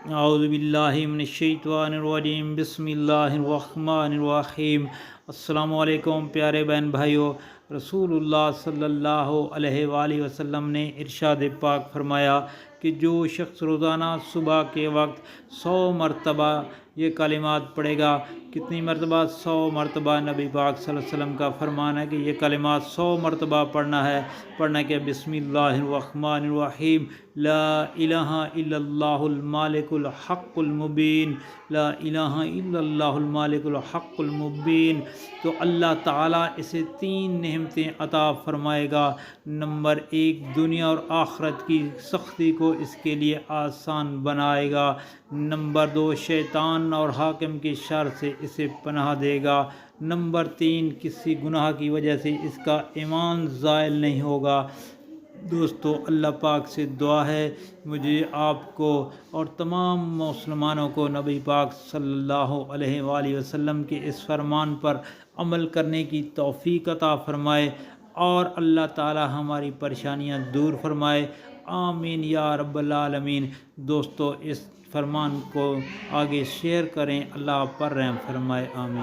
اعوذ باللہ من الشیطان الرجیم، بسم اللہ الرحمن الرحیم۔ السلام علیکم پیارے بہن بھائیوں، رسول اللہ صلی اللہ علیہ وآلہ وسلم نے ارشاد پاک فرمایا کہ جو شخص روزانہ صبح کے وقت 100 مرتبہ یہ کلمات پڑھے گا، کتنی مرتبہ؟ 100 مرتبہ۔ نبی پاک صلی اللہ علیہ وسلم کا فرمان ہے کہ یہ کلمات 100 مرتبہ پڑھنا کہ بسم اللہ الرحمن الرحیم، لا الہ الا اللہ المالک الحق المبین، لا الہ الا اللہ المالک الحق المبین، تو اللہ تعالیٰ اسے 3 نعمتیں عطا فرمائے گا۔ نمبر 1، دنیا اور آخرت کی سختی کو اس کے لیے آسان بنائے گا۔ نمبر 2، شیطان اور حاکم کی شر سے اسے پناہ دے گا۔ نمبر 3، کسی گناہ کی وجہ سے اس کا ایمان زائل نہیں ہوگا۔ دوستو، اللہ پاک سے دعا ہے مجھے، آپ کو اور تمام مسلمانوں کو نبی پاک صلی اللہ علیہ وآلہ وسلم کے اس فرمان پر عمل کرنے کی توفیق عطا فرمائے، اور اللہ تعالی ہماری پریشانیاں دور فرمائے، آمین یا رب العالمین۔ دوستو، اس فرمان کو آگے شیئر کریں، اللہ آپ پر رحم فرمائے، آمین۔